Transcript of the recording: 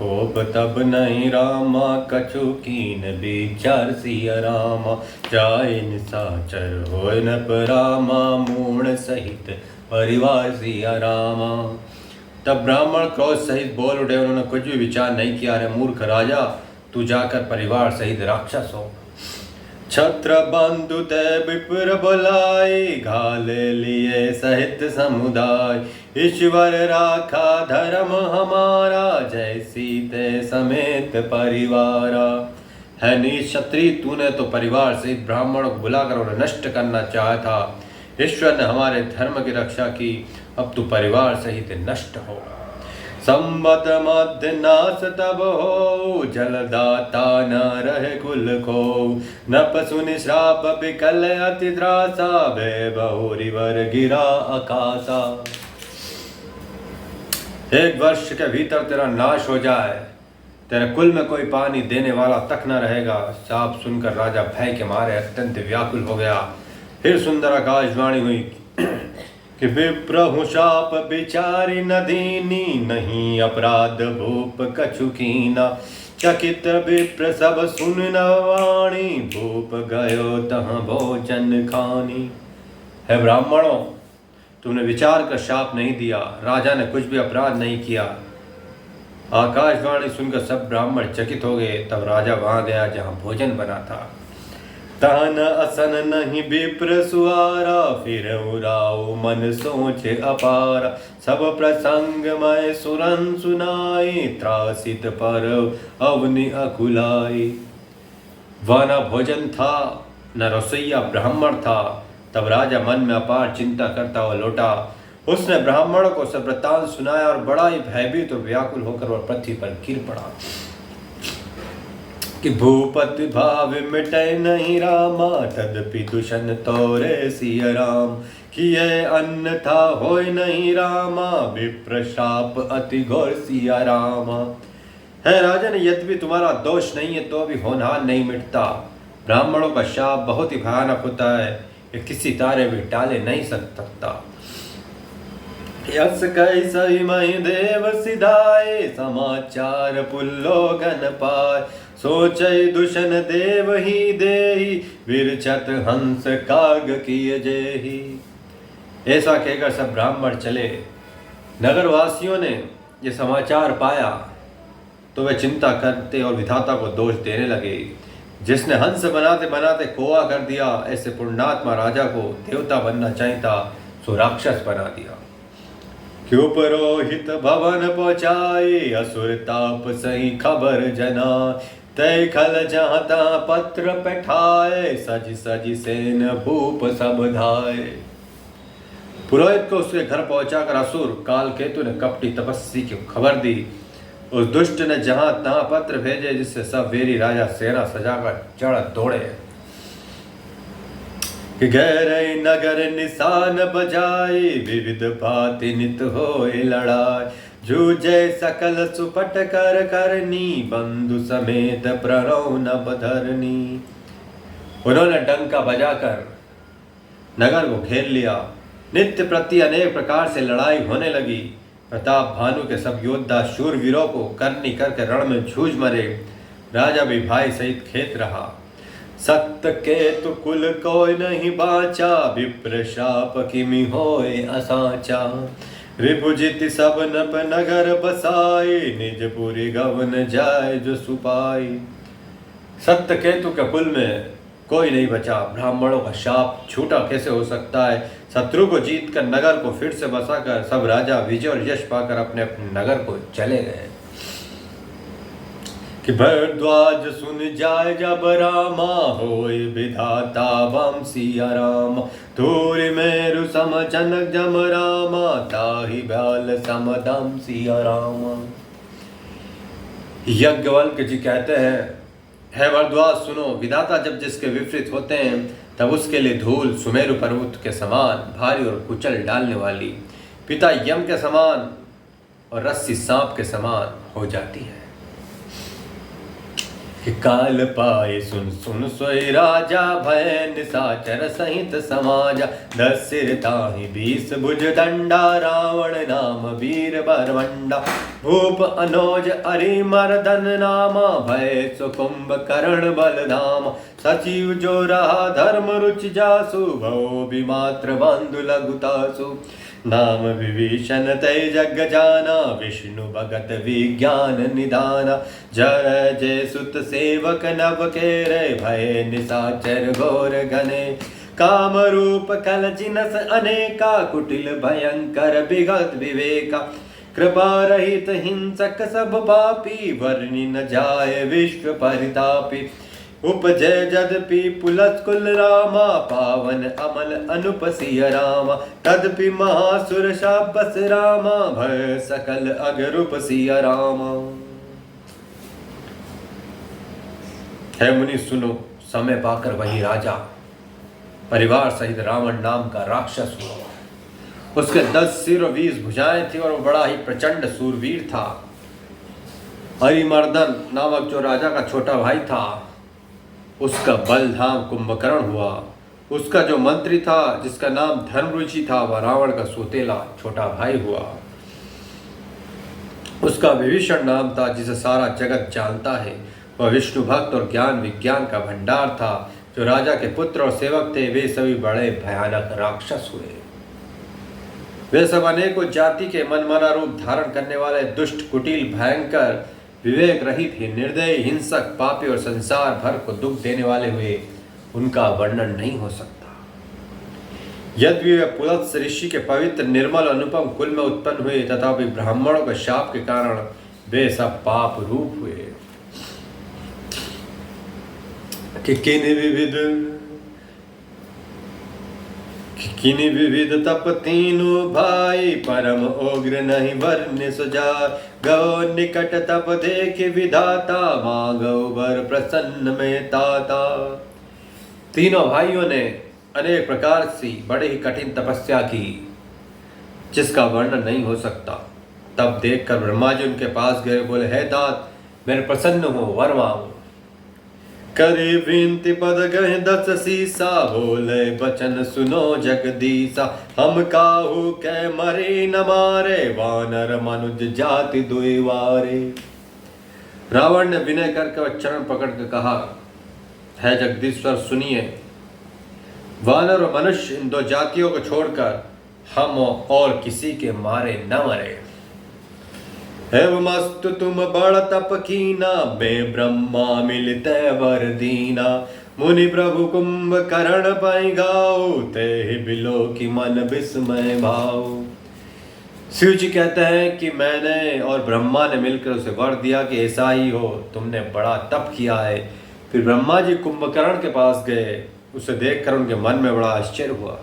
कोप तब नहीं रामा, कछु कीन विचार सिया रामा। जाए निशाचर होय न परामा, मूढ़ सहित परिवार सिया रामा। तब ब्राह्मण क्रोध सहित बोल उठे, उन्होंने कुछ भी विचार नहीं किया। अरे मूर्ख राजा, तू जाकर परिवार सहित राक्षस हो। छत्र बंधु ते विप्र बुलाए, घाले लिए सहित समुदाय। ईश्वर राखा धर्म हमारा, जैसी ते समेत परिवारा। है निक्षत्रिय, तूने तो परिवार सहित ब्राह्मणों को बुलाकर उन्हें नष्ट करना चाहा था। ईश्वर ने हमारे धर्म की रक्षा की, अब तू परिवार सहित नष्ट हो। संवत मध्य नाश तब हो, जलदाता न रहे कुल को। नप सुनि श्राप विकल अति त्रासा, भय बहुरी वर गिरा आकाशा। एक वर्ष के भीतर तेरा नाश हो जाए, तेरे कुल में कोई पानी देने वाला तक न रहेगा। शाप सुनकर राजा भय के मारे अत्यंत व्याकुल हो गया। फिर सुंदर आकाशवाणी हुई कि विप्रहु शाप विचारी न दीनी, नहीं अपराध भूप कछु कीना। चकित विप्र सब सुन न वाणी, भूप गयो तहाँ भोजन खानी। है ब्राह्मणों, तुमने विचार कर शाप नहीं दिया, राजा ने कुछ भी अपराध नहीं किया। आकाशवाणी सुनकर सब ब्राह्मण चकित हो गए। तब राजा वहां गया जहां भोजन बना था। तहन असन नहीं विप्र सुआरा, फिर उराओ मन सोच अपारा। सब प्रसंग मैं सुरन सुनाई, त्रासित पर अवनि अकुलाई। वह न भोजन था न रसोईया ब्राह्मण था। तब राजा मन में अपार चिंता करता हुआ लौटा। उसने ब्राह्मणों को सब वृत्तांत सुनाया और बड़ा ही भयभीत और व्याकुल होकर वह पृथ्वी पर गिर पड़ा कि भूपति भाव मिटे नहीं रामा, तदपि दुषन तोरे सिया राम। किए अन्न था होय नहीं रामा, विप्र शाप अति घोर सिया रामा। है राजन, यद्यपि तुम्हारा दोष नहीं है तो भी होनहार नहीं मिटता। ब्राह्मणों का शाप बहुत ही भयानक होता है, ये किसी तारे भी टाले नहीं सकता। यस कैसई मई देव सिधाए, समाचार पुल्लोगन पाय। सोचै दुषन देव ही देही, विरचत हंस काग किए जेही। ऐसा कहकर सब ब्राह्मण चले। नगरवासियों ने ये समाचार पाया तो वे चिंता करते और विधाता को दोष देने लगे। जिसने हंस बनाते बनाते कोआ कर दिया, ऐसे पुण्यात्मा राजा को देवता बनना चाहिए था, सो राक्षस बना दिया। क्यों पुरोहित भवन पहुँचाए, असुर ताप सही खबर जना। तय खल जहाँ तहाँ पत्र बैठाए, सज सज सेन भूप सब धाए। पुरोहित को उसके घर पहुंचाकर असुर काल केतु ने कपटी तपस्वी की खबर दी। उस दुष्ट ने जहां तहां पत्र भेजे, जिससे सब वेरी राजा सेना सजाकर चढ़ दौड़े कि गहरे नगर निशान बजाए, विविध भांति नित होए लड़ाई। जूझे सकल सुपट कर करनी, बंधु समेत प्रणव न बधरनी। उन्होंने डंका बजाकर नगर को घेर लिया। नित्य प्रति अनेक प्रकार से लड़ाई होने लगी। प्रताप भानु के सब योद्धा शूरवीरों को करनी करके रण में जूझ मरे। राजा भी भाई सहित खेत रहा। सत्य केतु कुल कोई नहीं बाचा, विप्र शाप किमि होए असाचा। रिपुजित सब नप नगर बसाए, निजपुरी गवन जाय जो सुपाई। सत्य केतु के कुल में कोई नहीं बचा। ब्राह्मणों का शाप छूटा कैसे हो सकता है। शत्रु को जीतकर नगर को फिर से बसाकर सब राजा विजय और यश पाकर अपने अपने नगर को चले गए कि भरद्वाज सुन जाय जब रामा, होय विधाता वंशिया राम। धूरि मेरु सम जनक जम रामा, ताहि ब्याल सम दम सिया रामा। यज्ञवल्क्य जी कहते हैं, है भरद्वाज सुनो, विधाता जब जिसके विपरीत होते हैं तब उसके लिए धूल सुमेरु पर्वत के समान भारी और कुचल डालने वाली, पिता यम के समान और रस्सी सांप के समान हो जाती है। कि काल पाए सुन सुन सोई राजा, भय निशाचर सहित समाजा। 10 सिर ताहि 20 भुज दंडा, रावण नाम वीर बरवंडा। भूप अनोज अरिमर्दन नामा, भय सुकुंभ कर्ण बलधामा। सचिव जो रहा धर्म रुचि जासु, भव विमात्र बंधु लघुतासु। नाम विभीषण तय जग जाना, विष्णु भगत विज्ञान निदाना। जय जय सुत सेवक नव केरे, भय निशाचर घोर घने। काम रूप कल जिनस अनेका, कुटिल भयंकर विगत विवेका। कृपा रहित हिंसक सब पापी, वर्णि न जाय विश्व परितापी। उपजय जदपि पुलत्कुल रामा, पावन अमल अनुप सिय रामा। तदपि महासुर शापस रामा, भय सकल अगरुप सिय रामा। है मुनि सुनो, समय पाकर वही राजा परिवार सहित रावण नाम का राक्षस हुआ। उसके 10 सिर और 20 भुजाएं थी और वो बड़ा ही प्रचंड सूरवीर था। हरिमर्दन नामक जो राजा का छोटा भाई था, उसका बलधाम कुंभकर्ण हुआ। उसका जो मंत्री था, जिसका नाम धर्मरुचि था, वह रावण का सोतेला छोटा भाई हुआ। उसका विभीषण नाम था, जिसे सारा जगत जानता है। वह विष्णु भक्त और ज्ञान विज्ञान का भंडार था। जो राजा के पुत्र और सेवक थे, वे सभी बड़े भयानक राक्षस हुए। वे सब अनेकों जाति के मनमाना रूप धारण करने वाले दुष्ट, कुटिल, भयंकर, विवेक रहित ही निर्दयी, हिंसक, पापी और संसार भर को दुख देने वाले हुए। उनका वर्णन नहीं हो सकता। यद्यपि वे पुलत्स ऋषि के पवित्र, निर्मल, अनुपम कुल में उत्पन्न हुए, तथापि ब्राह्मणों के शाप के कारण वे सब पाप रूप हुए। कि किनि विविध तप तीनों भाई, परम उग्र नहीं वर्ण सुजाय। गौ निकट तप देख विधाता, मांगो वर प्रसन्न में ताता। तीनों भाइयों ने अनेक प्रकार से बड़े ही कठिन तपस्या की, जिसका वर्णन नहीं हो सकता। तब देखकर ब्रह्मा जी उनके पास गए, बोले, हे तात, मैं प्रसन्न हूँ, वर मांगो। करे विनती पद गए 10 सीसा, बोले बचन सुनो जगदीसा। हम काहू कै मरे न मारे, वानर मनुज जाति दुईवारे। रावण ने विनय करके चरण पकड़ के कहा, है जगदीश्वर, सुनिए, वानर और मनुष्य, इन 2 जातियों को छोड़कर हम और किसी के मारे न मरे। एवमस्तु तुम बड़ तप कीना, बे ब्रह्मा मिलते वर दीना। मुनि प्रभु कुंभ करण पाई गाओ, ते बिलो की मन विस्मय भाव। शिव जी कहते हैं कि मैंने और ब्रह्मा ने मिलकर उसे वर दिया कि ऐसा ही हो, तुमने बड़ा तप किया है। फिर ब्रह्मा जी कुंभकर्ण के पास गए, उसे देखकर उनके मन में बड़ा आश्चर्य हुआ।